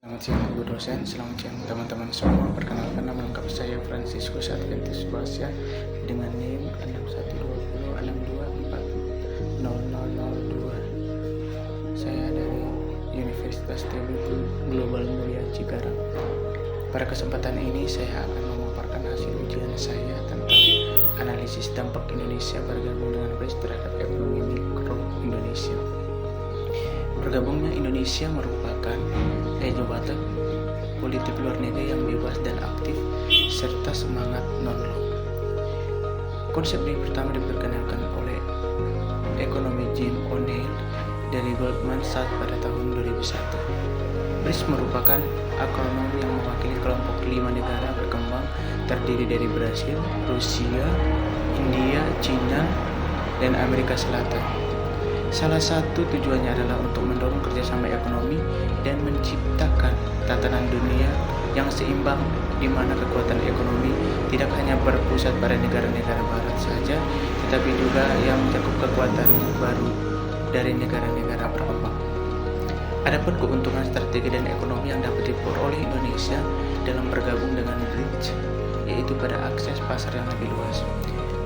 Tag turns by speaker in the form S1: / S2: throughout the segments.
S1: Selamat siang Ibu dosen, selamat siang teman-teman semua. Perkenalkan, nama lengkap saya Franciscus Adventus Basya dengan NIM 612062400002. Saya dari Universitas Telugu Global Mulia Cikarang. Pada kesempatan ini saya akan memaparkan hasil ujian saya tentang analisis dampak Indonesia bergabung dengan BRICS terhadap ekonomi mikro Indonesia. Bergabungnya Indonesia merupakan jabatan politik luar negeri yang bebas dan aktif serta semangat non-blok. Konsep ini pertama diperkenalkan oleh ekonomi Jim O'Neill dari Goldman Sachs pada tahun 2001. BRICS merupakan akronim yang mewakili kelompok 5 negara berkembang terdiri dari Brasil, Rusia, India, China, dan Amerika Selatan. Salah satu tujuannya adalah untuk mendorong kerjasama ekonomi dan menciptakan tatanan dunia yang seimbang di mana kekuatan ekonomi tidak hanya berpusat pada negara-negara barat saja, tetapi juga yang mencakup kekuatan baru dari negara-negara berkembang. Adapun keuntungan strategi dan ekonomi yang dapat diperoleh Indonesia dalam bergabung dengan BRICS, yaitu pada akses pasar yang lebih luas.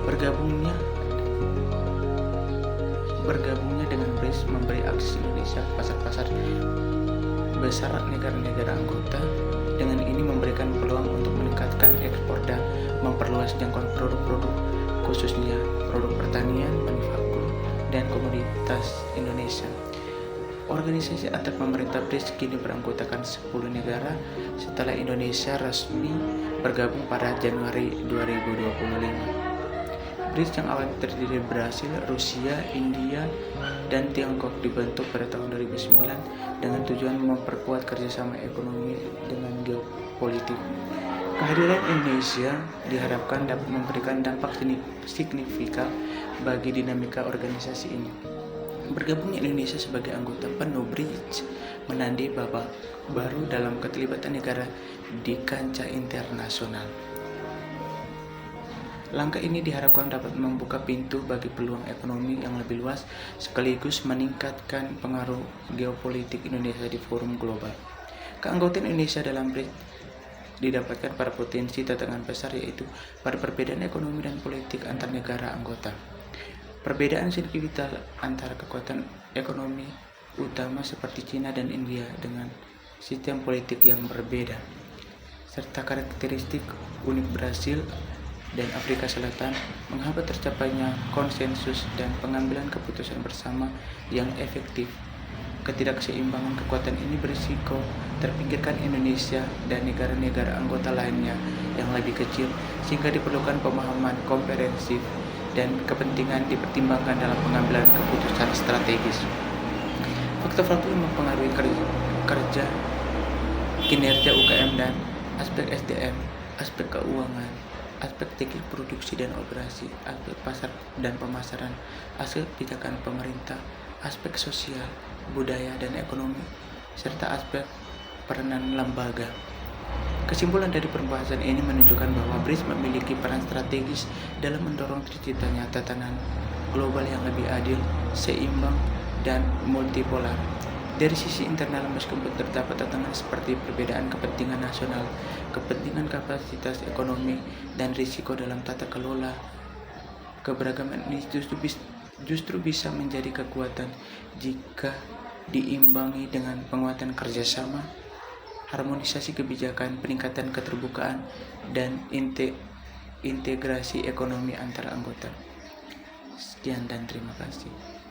S1: Bergabungnya dengan BRICS memberi akses Indonesia ke pasar-pasar besar negara-negara anggota. Dengan ini memberikan peluang untuk meningkatkan ekspor dan memperluas jangkauan produk-produk, khususnya produk pertanian, manufaktur, dan komoditas Indonesia. Organisasi antar pemerintah BRICS kini beranggotakan 10 negara setelah Indonesia resmi bergabung pada Januari 2025. BRICS yang awalnya terdiri dari Brasil, Rusia, India, dan Tiongkok dibentuk pada tahun 2009 dengan tujuan memperkuat kerjasama ekonomi dengan geopolitik. Kehadiran Indonesia diharapkan dapat memberikan dampak signifikan bagi dinamika organisasi ini. Bergabungnya Indonesia sebagai anggota penuh BRICS menandai babak baru dalam keterlibatan negara di kancah internasional. Langkah ini diharapkan dapat membuka pintu bagi peluang ekonomi yang lebih luas sekaligus meningkatkan pengaruh geopolitik Indonesia di forum global. Keanggotaan Indonesia dalam BRICS didapatkan pada potensi tantangan besar, yaitu pada perbedaan ekonomi dan politik antar negara anggota. Perbedaan signifikan antara kekuatan ekonomi utama seperti Cina dan India dengan sistem politik yang berbeda, serta karakteristik unik Brasil dan Afrika Selatan menghambat tercapainya konsensus dan pengambilan keputusan bersama yang efektif. Ketidakseimbangan kekuatan ini berisiko terpinggirkan Indonesia dan negara-negara anggota lainnya yang lebih kecil, sehingga diperlukan pemahaman komprehensif dan kepentingan dipertimbangkan dalam pengambilan keputusan strategis. Faktor-faktor yang mempengaruhi kerja, kinerja UKM dan aspek SDM, aspek keuangan, aspek teknik produksi dan operasi, aspek pasar dan pemasaran, aspek kebijakan pemerintah, aspek sosial, budaya dan ekonomi, serta aspek peranan lembaga. Kesimpulan dari pembahasan ini menunjukkan bahwa BRICS memiliki peran strategis dalam mendorong terciptanya tatanan global yang lebih adil, seimbang, dan multipolar. Dari sisi internal, meskipun terdapat tantangan seperti perbedaan kepentingan nasional, kepentingan kapasitas ekonomi, dan risiko dalam tata kelola, keberagaman ini justru bisa menjadi kekuatan jika diimbangi dengan penguatan kerjasama, harmonisasi kebijakan, peningkatan keterbukaan, dan integrasi ekonomi antar anggota. Sekian dan terima kasih.